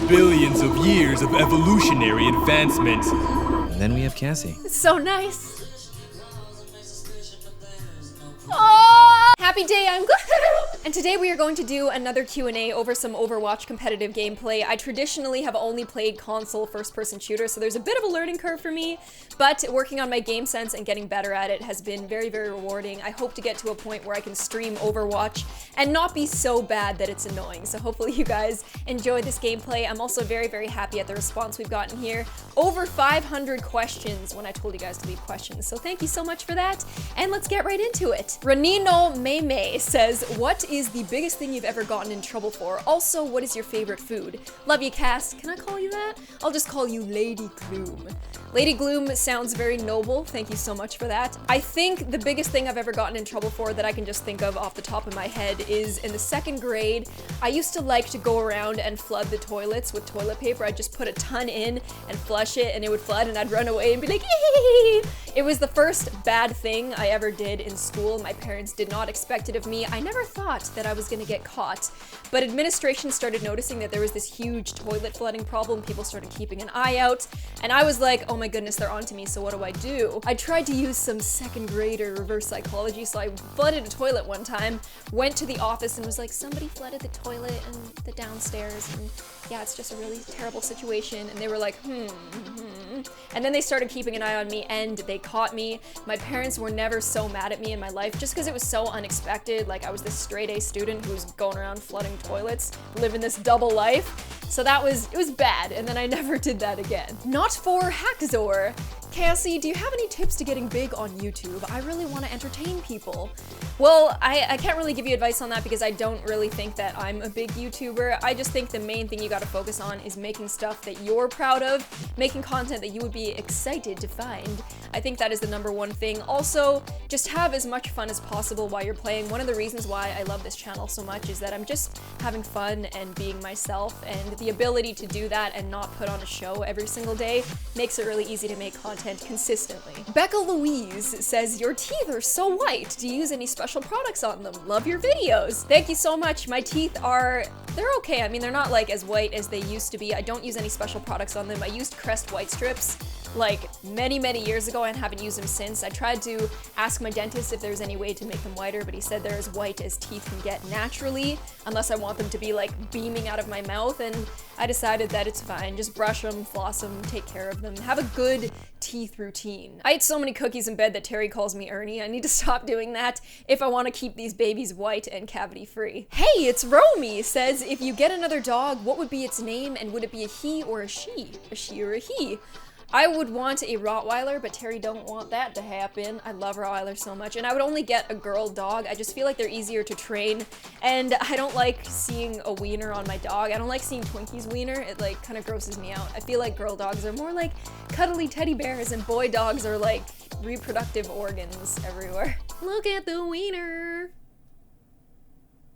billions of years of evolutionary advancement. And then we have Cassie. So nice. Oh, happy day, I'm glad. And today we are going to do another Q&A over some Overwatch competitive gameplay. I traditionally have only played console first-person shooter, so there's a bit of a learning curve for me, but working on my game sense and getting better at it has been very, very rewarding. I hope to get to a point where I can stream Overwatch and not be so bad that it's annoying. So hopefully you guys enjoy this gameplay. I'm also very, very happy at the response we've gotten here. Over 500 questions when I told you guys to leave questions, so thank you so much for that, and let's get right into it. Renino Meme says, what is the biggest thing you've ever gotten in trouble for? Also, what is your favorite food? Love you, Cass. Can I call you that? I'll just call you Lady Gloom. Lady Gloom sounds very noble. Thank you so much for that. I think the biggest thing I've ever gotten in trouble for that I can just think of off the top of my head is in the 2nd grade, I used to like to go around and flood the toilets with toilet paper. I'd just put a ton in and flush it and it would flood and I'd run away and be like, yay! It was the first bad thing I ever did in school. My parents did not expect it of me. I never thought that I was gonna get caught, but administration started noticing that there was this huge toilet flooding problem. People started keeping an eye out, and I was like, oh my goodness, they're onto me, so what do? I tried to use some 2nd grader reverse psychology, so I flooded a toilet one time, went to the office and was like, somebody flooded the toilet and the downstairs, and yeah, it's just a really terrible situation, and they were like, and then they started keeping an eye on me and they caught me. My parents were never so mad at me in my life just because it was so unexpected. Like, I was this straight A student who was going around flooding toilets, living this double life. So it was bad, and then I never did that again. Not for Hackzor. Cassie, do you have any tips to getting big on YouTube? I really want to entertain people. Well, I can't really give you advice on that because I don't really think that I'm a big YouTuber. I just think the main thing you gotta focus on is making stuff that you're proud of, making content that you would be excited to find. I think that is the #1 thing. Also, just have as much fun as possible while you're playing. One of the reasons why I love this channel so much is that I'm just having fun and being myself, and the ability to do that and not put on a show every single day makes it really easy to make content consistently. Becca Louise says, your teeth are so white. Do you use any special products on them? Love your videos. Thank you so much. My teeth they're okay. I mean, they're not like as white as they used to be. I don't use any special products on them. I used Crest White Strips like many, many years ago and haven't used them since. I tried to ask my dentist if there's any way to make them whiter, but he said they're as white as teeth can get naturally, unless I want them to be like beaming out of my mouth, and I decided that it's fine. Just brush them, floss them, take care of them. Have a good teeth routine. I ate so many cookies in bed that Terry calls me Ernie. I need to stop doing that if I want to keep these babies white and cavity free. Hey, it's Romy says, if you get another dog, what would be its name, and would it be a he or a she? A she or a he? I would want a Rottweiler, but Terry don't want that to happen. I love Rottweilers so much, and I would only get a girl dog. I just feel like they're easier to train, and I don't like seeing a wiener on my dog. I don't like seeing Twinkie's wiener. It like kind of grosses me out. I feel like girl dogs are more like cuddly teddy bears, and boy dogs are like reproductive organs everywhere. Look at the wiener.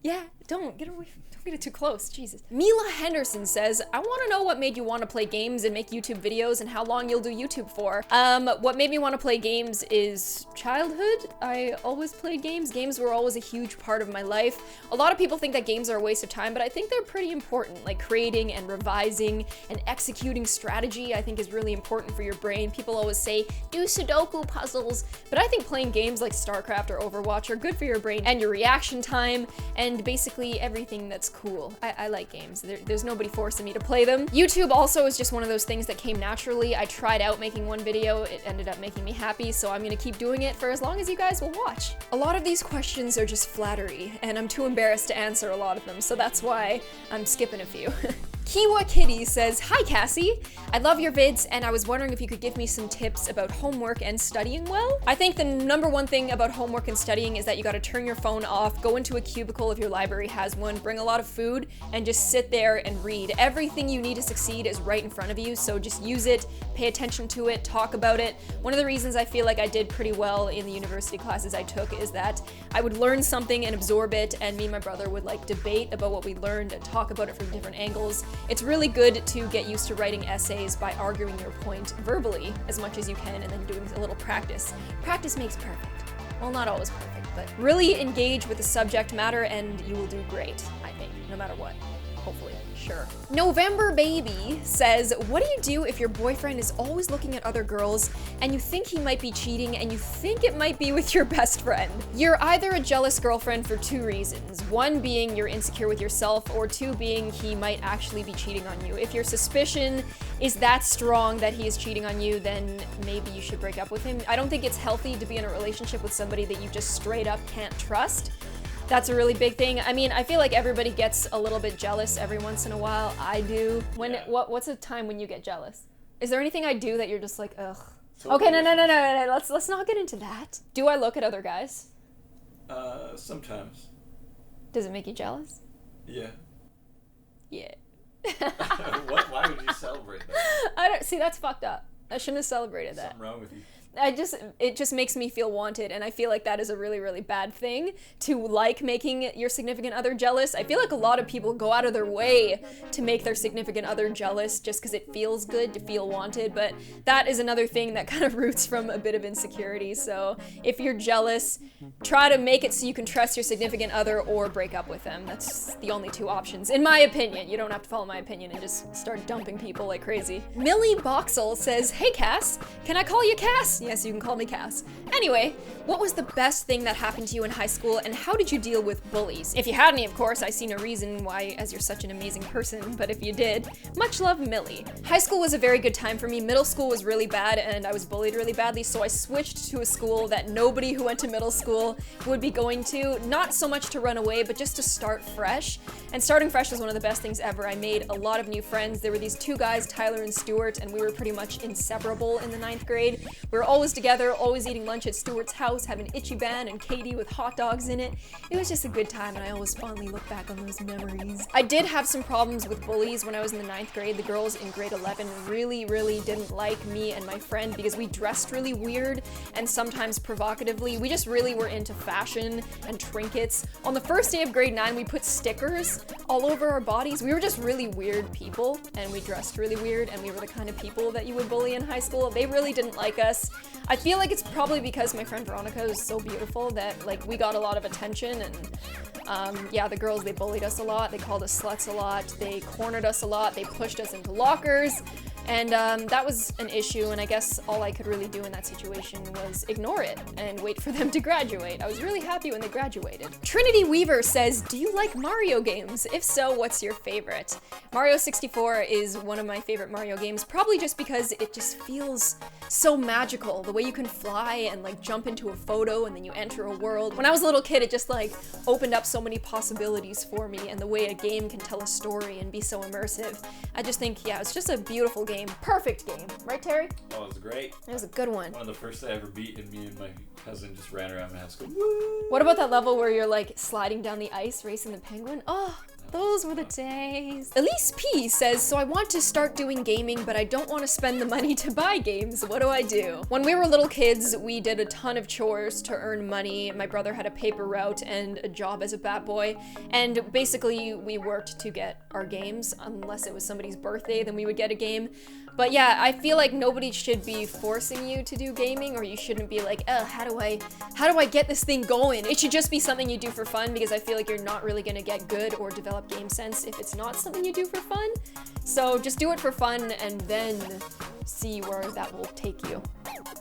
Yeah, don't get away from Don't get it too close, Jesus. Mila Henderson says, I want to know what made you want to play games and make YouTube videos and how long you'll do YouTube for. What made me want to play games is childhood. I always played games. Games were always a huge part of my life. A lot of people think that games are a waste of time, but I think they're pretty important. Like creating and revising and executing strategy, I think is really important for your brain. People always say, do Sudoku puzzles, but I think playing games like StarCraft or Overwatch are good for your brain and your reaction time and basically everything that's cool. I like games. There's nobody forcing me to play them. YouTube also is just one of those things that came naturally. I tried out making one video, it ended up making me happy, so I'm gonna keep doing it for as long as you guys will watch. A lot of these questions are just flattery, and I'm too embarrassed to answer a lot of them, so that's why I'm skipping a few. Kiwa Kitty says, hi Cassie, I love your vids and I was wondering if you could give me some tips about homework and studying well. I think the #1 thing about homework and studying is that you gotta turn your phone off, go into a cubicle if your library has one, bring a lot of food, and just sit there and read. Everything you need to succeed is right in front of you, so just use it, pay attention to it, talk about it. One of the reasons I feel like I did pretty well in the university classes I took is that I would learn something and absorb it, and me and my brother would like debate about what we learned and talk about it from different angles. It's really good to get used to writing essays by arguing your point verbally as much as you can and then doing a little practice. Practice makes perfect. Well, not always perfect, but really engage with the subject matter and you will do great, I think, no matter what. hopefully. Sure. November Baby says, what do you do if your boyfriend is always looking at other girls and you think he might be cheating and you think it might be with your best friend? You're either a jealous girlfriend for 2 reasons. 1 being you're insecure with yourself, or 2 being he might actually be cheating on you. If your suspicion is that strong that he is cheating on you, then maybe you should break up with him. I don't think it's healthy to be in a relationship with somebody that you just straight up can't trust. That's a really big thing. I mean, I feel like everybody gets a little bit jealous every once in a while. I do. What's a time when you get jealous? Is there anything I do that you're just like, ugh? Okay, no. Let's not get into that. Do I look at other guys? Sometimes. Does it make you jealous? Yeah. Yeah. Why would you celebrate that? I don't see. That's fucked up. I shouldn't have celebrated that. Something wrong with you. It just makes me feel wanted, and I feel like that is a really, really bad thing to like making your significant other jealous. I feel like a lot of people go out of their way to make their significant other jealous just because it feels good to feel wanted, but that is another thing that kind of roots from a bit of insecurity. So if you're jealous, try to make it so you can trust your significant other or break up with them. That's the only 2 options, in my opinion. You don't have to follow my opinion and just start dumping people like crazy. Millie Boxel says, hey Cass, can I call you Cass? Yes, you can call me Cass. Anyway, what was the best thing that happened to you in high school and how did you deal with bullies? If you had any, of course, I see no reason why, as you're such an amazing person, but if you did, much love, Millie. High school was a very good time for me. Middle school was really bad and I was bullied really badly, so I switched to a school that nobody who went to middle school would be going to, not so much to run away, but just to start fresh. And starting fresh was one of the best things ever. I made a lot of new friends. There were these 2 guys, Tyler and Stuart, and we were pretty much inseparable in the 9th grade. We were always together, always eating lunch at Stuart's house, having Ichiban and Katie with hot dogs in it. It was just a good time and I always fondly look back on those memories. I did have some problems with bullies when I was in the 9th grade. The girls in grade 11 really didn't like me and my friend because we dressed really weird and sometimes provocatively. We just really were into fashion and trinkets. On the first day of grade 9, we put stickers all over our bodies. We were just really weird people and we dressed really weird and we were the kind of people that you would bully in high school. They really didn't like us. I feel like it's probably because my friend Veronica is so beautiful that like we got a lot of attention and yeah, the girls, they bullied us a lot, they called us sluts a lot, they cornered us a lot, they pushed us into lockers, and that was an issue, and I guess all I could really do in that situation was ignore it and wait for them to graduate. I was really happy when they graduated. Trinity Weaver says, do you like Mario games? If so, what's your favorite? Mario 64 is one of my favorite Mario games, probably just because it just feels so magical. The way you can fly and like jump into a photo and then you enter a world. When I was a little kid, it just like opened up so many possibilities for me, and the way a game can tell a story and be so immersive. I just think, yeah, it's just a beautiful game. Perfect game. Right, Terry? Oh, it was great. It was a good one. One of the first I ever beat, and me and my cousin just ran around my house going, woo! What about that level where you're like sliding down the ice, racing the penguin? Oh, those were the days. Elise P says, so I want to start doing gaming, but I don't want to spend the money to buy games. What do I do? When we were little kids, we did a ton of chores to earn money. My brother had a paper route and a job as a bat boy. And basically we worked to get our games. Unless it was somebody's birthday, then we would get a game. But yeah, I feel like nobody should be forcing you to do gaming, or you shouldn't be like, oh, how do I get this thing going? It should just be something you do for fun, because I feel like you're not really gonna get good or develop game sense if it's not something you do for fun. So just do it for fun and then see where that will take you,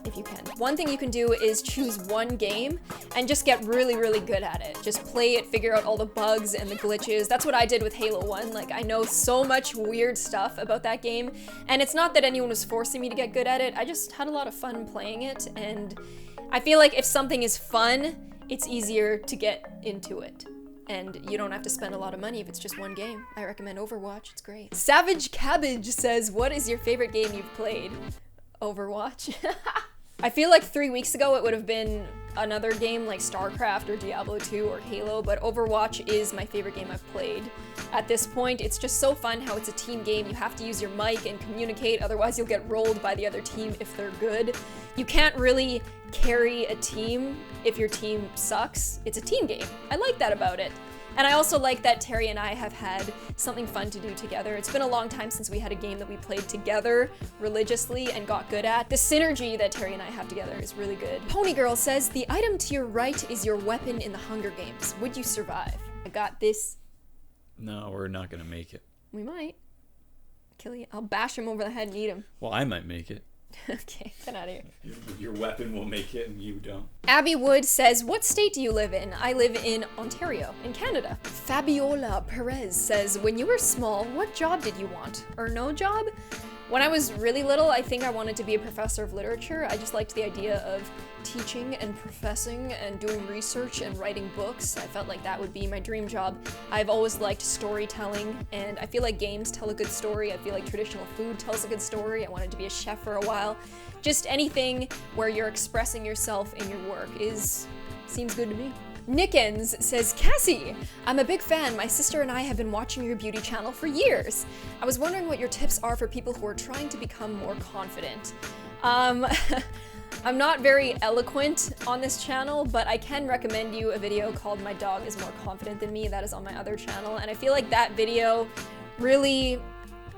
if you can. One thing you can do is choose one game and just get really good at it. Just play it, figure out all the bugs and the glitches. That's what I did with Halo 1. Like, I know so much weird stuff about that game, and it's not that anyone was forcing me to get good at it. I just had a lot of fun playing it, and I feel like if something is fun, it's easier to get into it. And you don't have to spend a lot of money if it's just one game. I recommend Overwatch, it's great. Savage Cabbage says, what is your favorite game you've played? Overwatch. I feel like 3 weeks ago it would have been another game like StarCraft or Diablo 2 or Halo, but Overwatch is my favorite game I've played. At this point, it's just so fun how it's a team game. You have to use your mic and communicate, otherwise you'll get rolled by the other team if they're good. You can't really carry a team if your team sucks. It's a team game. I like that about it. And I also like that Terry and I have had something fun to do together. It's been a long time since we had a game that we played together religiously and got good at. The synergy that Terry and I have together is really good. Pony Girl says, the item to your right is your weapon in the Hunger Games. Would you survive? I got this No, we're not gonna make it. We might. Kill you. I'll bash him over the head and eat him. Well, I might make it. Okay, get out of here. Your weapon will make it, and you don't. Abby Wood says, what state do you live in? I live in Ontario, in Canada. Fabiola Perez says, when you were small, what job did you want? Or no job? When I was really little, I think I wanted to be a professor of literature. I just liked the idea of teaching and professing and doing research and writing books. I felt like that would be my dream job. I've always liked storytelling, and I feel like games tell a good story. I feel like traditional food tells a good story. I wanted to be a chef for a while. Just anything where you're expressing yourself in your work seems good to me. Nickens says, Cassie, I'm a big fan. My sister and I have been watching your beauty channel for years. I was wondering what your tips are for people who are trying to become more confident. I'm not very eloquent on this channel, but I can recommend you a video called My Dog is More Confident Than Me. That is on my other channel, and I feel like that video really,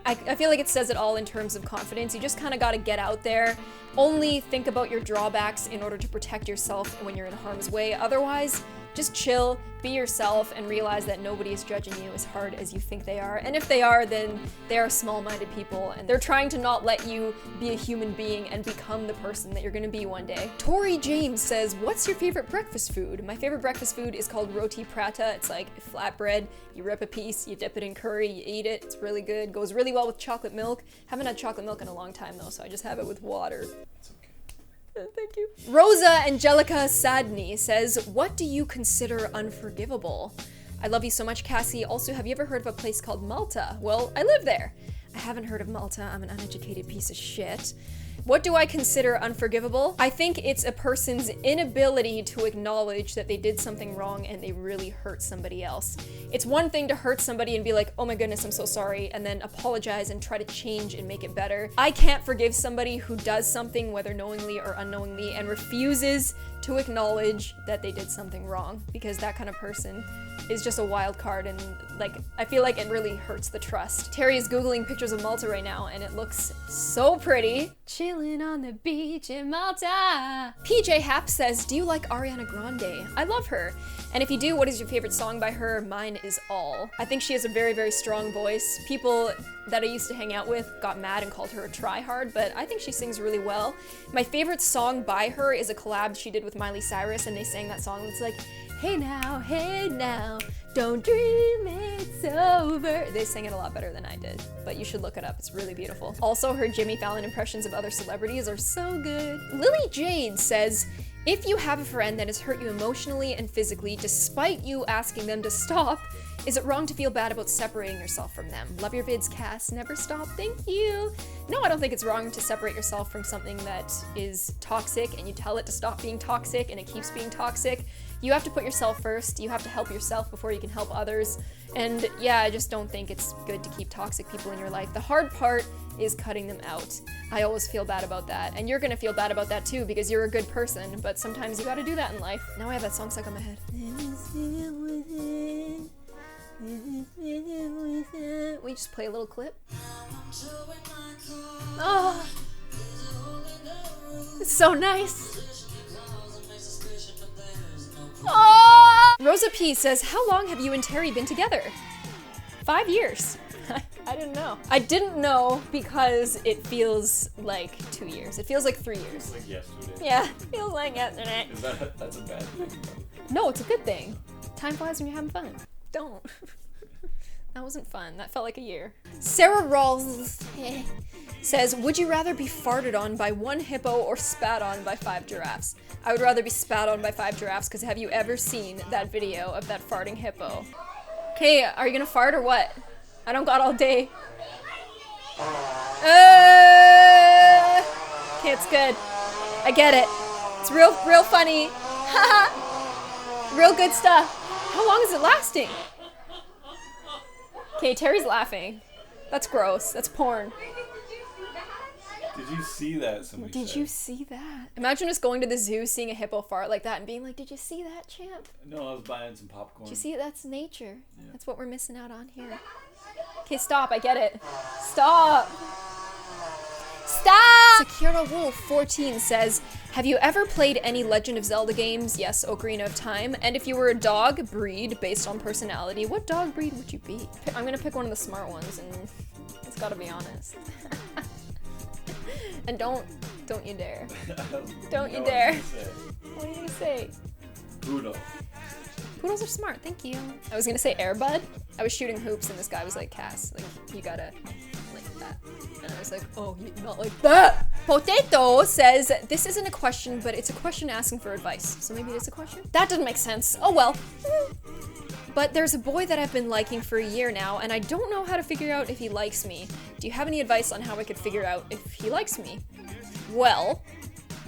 I feel like it says it all in terms of confidence. You just kind of got to get out there. Only think about your drawbacks in order to protect yourself when you're in harm's way. Otherwise, just chill, be yourself, and realize that nobody is judging you as hard as you think they are. And if they are, then they are small-minded people, and they're trying to not let you be a human being and become the person that you're gonna be one day. Tori James says, what's your favorite breakfast food? My favorite breakfast food is called roti prata. It's like flatbread. You rip a piece, you dip it in curry, you eat it. It's really good. Goes really well with chocolate milk. Haven't had chocolate milk in a long time though, so I just have it with water. It's okay. Thank you. Rosa Angelica Sadney says, what do you consider unforgivable? I love you so much, Cassie. Also, have you ever heard of a place called Malta? Well, I live there. I haven't heard of Malta. I'm an uneducated piece of shit. What do I consider unforgivable? I think it's a person's inability to acknowledge that they did something wrong and they really hurt somebody else. It's one thing to hurt somebody and be like, oh my goodness, I'm so sorry, and then apologize and try to change and make it better. I can't forgive somebody who does something, whether knowingly or unknowingly, and refuses to acknowledge that they did something wrong, because that kind of person is just a wild card, and like, I feel like it really hurts the trust. Terry is Googling pictures of Malta right now, and it looks so pretty. Chilling on the beach in Malta. PJ Happ says, do you like Ariana Grande? I love her. And if you do, what is your favorite song by her? Mine is All. I think she has a very, very strong voice. People that I used to hang out with got mad and called her a tryhard, but I think she sings really well. My favorite song by her is a collab she did with Miley Cyrus, and they sang that song that's like, hey now, don't dream it's over. They sang it a lot better than I did, but you should look it up. It's really beautiful. Also, her Jimmy Fallon impressions of other celebrities are so good. Lily Jade says, if you have a friend that has hurt you emotionally and physically despite you asking them to stop, is it wrong to feel bad about separating yourself from them? Love your vids, Cass. Never stop. Thank you. No, I don't think it's wrong to separate yourself from something that is toxic and you tell it to stop being toxic and it keeps being toxic. You have to put yourself first. You have to help yourself before you can help others. And yeah, I just don't think it's good to keep toxic people in your life. The hard part is cutting them out. I always feel bad about that. And you're gonna feel bad about that too because you're a good person, but sometimes you gotta do that in life. Now I have that song stuck on my head. We just play a little clip. Oh, it's so nice. Oh! Rosa P says, how long have you and Terry been together? 5 years. I didn't know. I didn't know because it feels like 2 years. It feels like 3 years. Like yesterday. Yeah, it feels like yesterday. That's a bad thing? No, it's a good thing. Time flies when you're having fun. Don't. That wasn't fun. That felt like a year. Sarah Rawls says, would you rather be farted on by 1 hippo or spat on by 5 giraffes? I would rather be spat on by 5 giraffes because have you ever seen that video of that farting hippo? Okay, are you gonna fart or what? I don't got all day. Okay, it's good. I get it. It's real funny. Haha. Real good stuff. How long is it lasting? Okay, Terry's laughing. That's gross. That's porn. Did you see that? Somebody Did said. you see that? Imagine just going to the zoo, seeing a hippo fart like that and being like, did you see that, champ? No, I was buying some popcorn. Did you see it? That's nature. Yeah. That's what we're missing out on here. Okay, stop. I get it. Stop. Stop! Sakura Wolf 14 says, have you ever played any Legend of Zelda games? Yes, Ocarina of Time. And if you were a dog breed based on personality, what dog breed would you be? I'm gonna pick one of the smart ones, and it's gotta be honest. And don't you dare. Don't you dare. What are you gonna say? Poodle. Poodles are smart, thank you. I was gonna say Airbud. I was shooting hoops and this guy was like, Cass, like, you gotta, like that. And I was like, oh, not like that. Potato says, this isn't a question, but it's a question asking for advice. So maybe it is a question? That doesn't make sense. Oh well. But there's a boy that I've been liking for a year now, and I don't know how to figure out if he likes me. Do you have any advice on how I could figure out if he likes me? Well,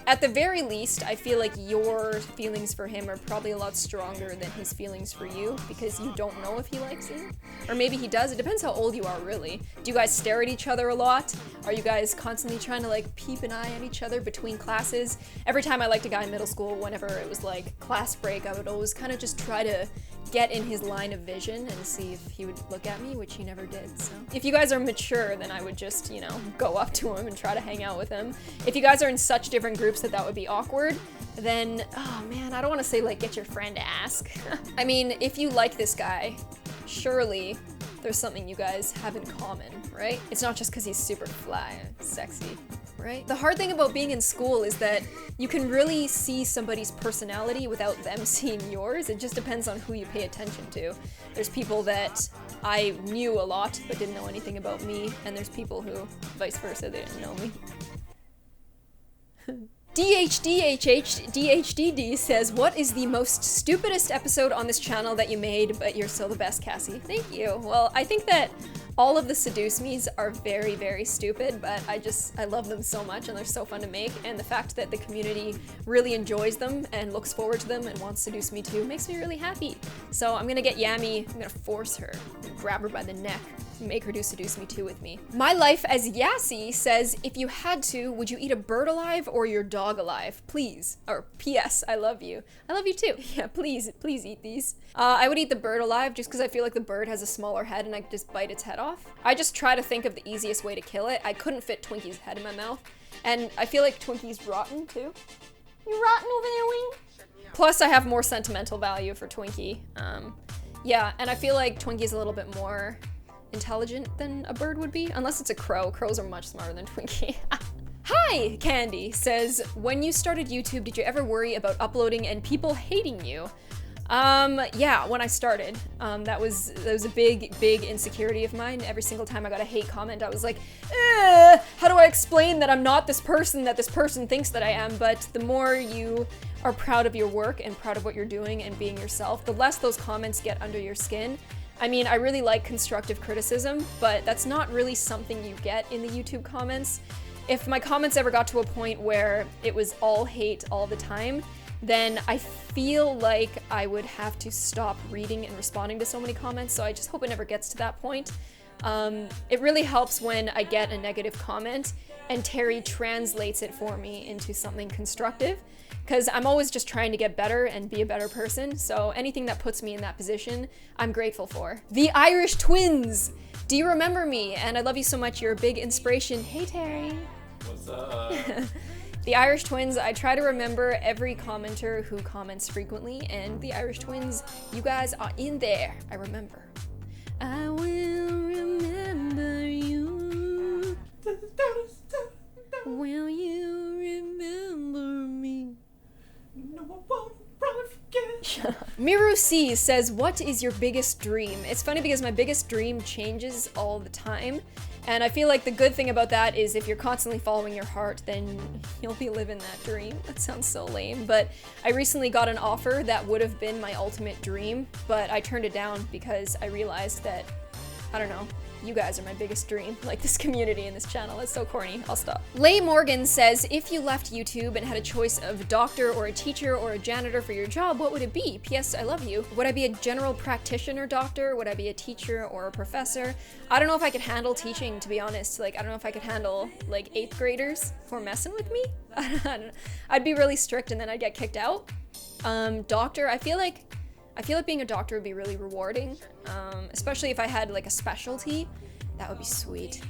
at the very least, I feel like your feelings for him are probably a lot stronger than his feelings for you, because you don't know if he likes you. Or maybe he does. It depends how old you are, really. Do you guys stare at each other a lot? Are you guys constantly trying to, like, peep an eye at each other between classes? Every time I liked a guy in middle school, whenever it was, like, class break, I would always kind of just try to get in his line of vision and see if he would look at me, which he never did, so. If you guys are mature, then I would just, you know, go up to him and try to hang out with him. If you guys are in such different groups that would be awkward, then, oh man, I don't want to say, like, get your friend to ask. I mean, if you like this guy, surely there's something you guys have in common, right? It's not just because he's super fly and sexy, right? The hard thing about being in school is that you can really see somebody's personality without them seeing yours. It just depends on who you pay attention to. There's people that I knew a lot but didn't know anything about me, and there's people who, vice versa, they didn't know me. DHDHHDHDD says, what is the most stupidest episode on this channel that you made, but you're still the best, Cassie? Thank you. Well, I think that all of the Seduce Me's are very, very stupid, but I love them so much and they're so fun to make, and the fact that the community really enjoys them and looks forward to them and wants Seduce Me too makes me really happy. So I'm gonna get Yami, I'm gonna force her, grab her by the neck, make her do Seduce Me 2 with me. My Life as Yassi says, if you had to, would you eat a bird alive or your dog alive? Please. Or P.S. I love you. I love you too. Yeah, please eat these. I would eat the bird alive just because I feel like the bird has a smaller head and I could just bite its head off. I just try to think of the easiest way to kill it. I couldn't fit Twinkie's head in my mouth. And I feel like Twinkie's rotten too. You rotten over there, Wing? Plus I have more sentimental value for Twinkie. Yeah, and I feel like Twinkie's a little bit more intelligent than a bird would be, unless it's a crow. Crows are much smarter than Twinkie. Hi, Candy says, when you started YouTube, did you ever worry about uploading and people hating you? Yeah, when I started, that was a big insecurity of mine. Every single time I got a hate comment, I was like, how do I explain that I'm not this person that this person thinks that I am? But the more you are proud of your work and proud of what you're doing and being yourself, the less those comments get under your skin. I mean, I really like constructive criticism, but that's not really something you get in the YouTube comments. If my comments ever got to a point where it was all hate all the time, then I feel like I would have to stop reading and responding to so many comments, so I just hope it never gets to that point. It really helps when I get a negative comment and Terry translates it for me into something constructive, because I'm always just trying to get better and be a better person, so anything that puts me in that position, I'm grateful for. The Irish Twins! Do you remember me? And I love you so much, you're a big inspiration. Hey Terry! What's up? The Irish Twins, I try to remember every commenter who comments frequently, and the Irish Twins, you guys are in there. I remember. I will remember you. Will you remember me? No, I won't probably forget. Miru C says, what is your biggest dream? It's funny because my biggest dream changes all the time. And I feel like the good thing about that is if you're constantly following your heart, then you'll be living that dream. That sounds so lame, but I recently got an offer that would have been my ultimate dream, but I turned it down because I realized that, I don't know, you guys are my biggest dream. Like, this community and this channel is so corny. I'll stop. Leigh Morgan says, if you left YouTube and had a choice of a doctor or a teacher or a janitor for your job, what would it be? P.S. I love you. Would I be a general practitioner doctor? Would I be a teacher or a professor? I don't know if I could handle teaching, to be honest. Like, I don't know if I could handle, like, 8th graders for messing with me. I don't know. I'd be really strict and then I'd get kicked out. Doctor, I feel like being a doctor would be really rewarding, especially if I had like a specialty. That would be sweet.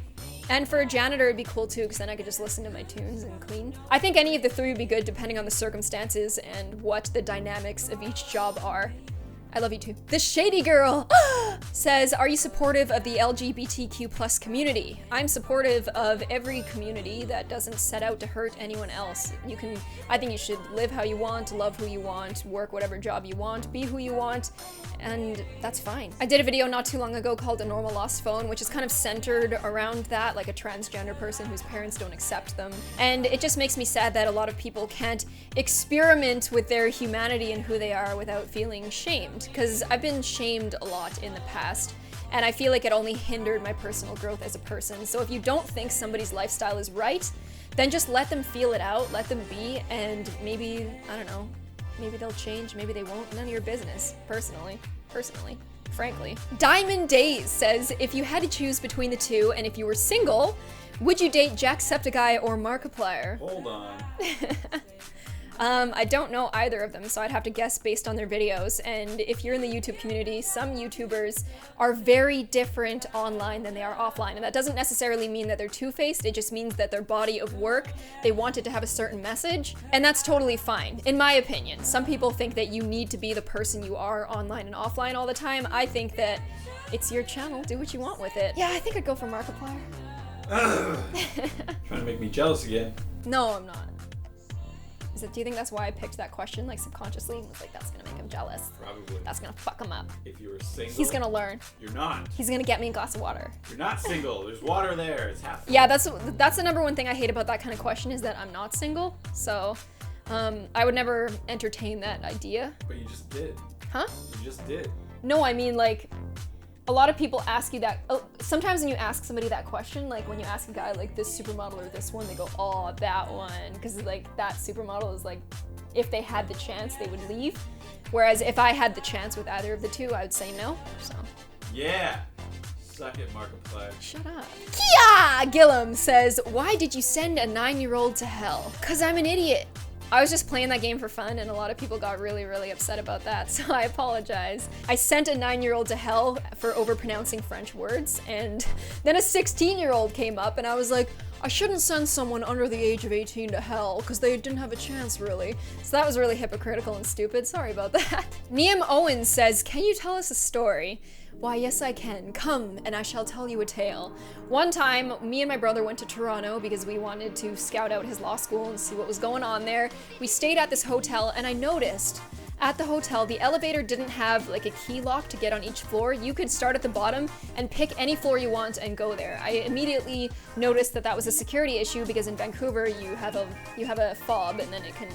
And for a janitor, it'd be cool too, because then I could just listen to my tunes and clean. I think any of the three would be good depending on the circumstances and what the dynamics of each job are. I love you too. The Shady Girl says, are you supportive of the LGBTQ+ community? I'm supportive of every community that doesn't set out to hurt anyone else. I think you should live how you want, love who you want, work whatever job you want, be who you want, and that's fine. I did a video not too long ago called A Normal Lost Phone, which is kind of centered around that, like a transgender person whose parents don't accept them. And it just makes me sad that a lot of people can't experiment with their humanity and who they are without feeling shamed. Because I've been shamed a lot in the past, and I feel like it only hindered my personal growth as a person. So if you don't think somebody's lifestyle is right, then just let them feel it out, let them be, and maybe, I don't know, maybe they'll change, maybe they won't. None of your business, personally, frankly. Diamond Days says, if you had to choose between the two, and if you were single, would you date Jacksepticeye or Markiplier? Hold on. I don't know either of them, so I'd have to guess based on their videos. And if you're in the YouTube community, some YouTubers are very different online than they are offline. And that doesn't necessarily mean that they're two-faced, it just means that their body of work, they want it to have a certain message. And that's totally fine, in my opinion. Some people think that you need to be the person you are online and offline all the time. I think that it's your channel, do what you want with it. Yeah, I think I'd go for Markiplier. Trying to make me jealous again. No, I'm not. Do you think that's why I picked that question, like subconsciously? And was like, that's gonna make him jealous. Probably. That's gonna fuck him up. If you were single, he's gonna learn. You're not. He's gonna get me a glass of water. You're not single. There's water there. It's half full. Yeah, that's the number one thing I hate about that kind of question is that I'm not single. So, I would never entertain that idea. But you just did. Huh? You just did. No, I mean like, a lot of people ask you that. Sometimes when you ask somebody that question, like when you ask a guy like this supermodel or this one, they go, oh, that one, because like that supermodel is like, if they had the chance, they would leave. Whereas if I had the chance with either of the two, I would say no. So. Yeah. Suck it, Markiplier. Shut up. Kia Gillum says, why did you send a 9-year-old to hell? 'Cause I'm an idiot. I was just playing that game for fun, and a lot of people got really, really upset about that, so I apologize. I sent a 9-year-old to hell for overpronouncing French words, and then a 16-year-old came up, and I was like, I shouldn't send someone under the age of 18 to hell, because they didn't have a chance, really. So that was really hypocritical and stupid, sorry about that. Niam Owens says, can you tell us a story? Why, yes I can. Come, and I shall tell you a tale. One time, me and my brother went to Toronto because we wanted to scout out his law school and see what was going on there. We stayed at this hotel, and I noticed at the hotel, the elevator didn't have like a key lock to get on each floor. You could start at the bottom and pick any floor you want and go there. I immediately noticed that that was a security issue because in Vancouver, you have a fob, and then it can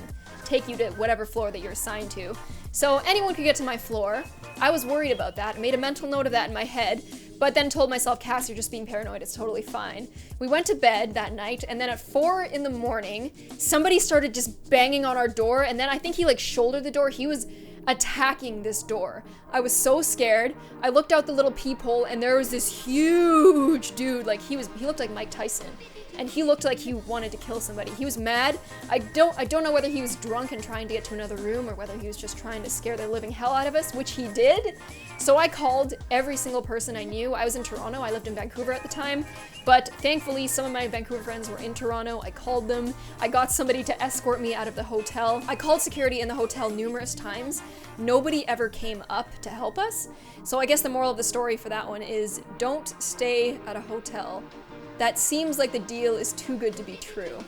take you to whatever floor that you're assigned to. So anyone could get to my floor. I was worried about that, made a mental note of that in my head, but then told myself, Cass, you're just being paranoid, it's totally fine. We went to bed that night, and then at 4 in the morning, somebody started just banging on our door, and then I think he like shouldered the door. He was attacking this door. I was so scared. I looked out the little peephole, and there was this huge dude, like he looked like Mike Tyson. And he looked like he wanted to kill somebody. He was mad. I don't know whether he was drunk and trying to get to another room or whether he was just trying to scare the living hell out of us, which he did. So I called every single person I knew. I was in Toronto, I lived in Vancouver at the time, but thankfully some of my Vancouver friends were in Toronto. I called them. I got somebody to escort me out of the hotel. I called security in the hotel numerous times. Nobody ever came up to help us. So I guess the moral of the story for that one is don't stay at a hotel that seems like the deal is too good to be true.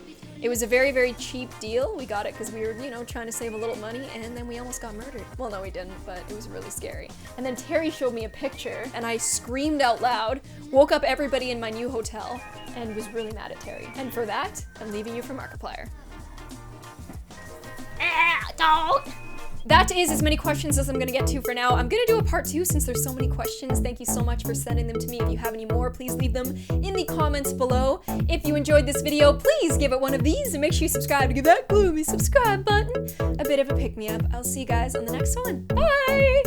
It was a very, very cheap deal. We got it because we were, trying to save a little money, and then we almost got murdered. Well, no, we didn't, but it was really scary. And then Terry showed me a picture, and I screamed out loud, woke up everybody in my new hotel, and was really mad at Terry. And for that, I'm leaving you for Markiplier. Don't! That is as many questions as I'm gonna get to for now. I'm gonna do a part 2 since there's so many questions. Thank you so much for sending them to me. If you have any more, please leave them in the comments below. If you enjoyed this video, please give it one of these and make sure you subscribe to give that gloomy subscribe button a bit of a pick-me-up. I'll see you guys on the next one. Bye!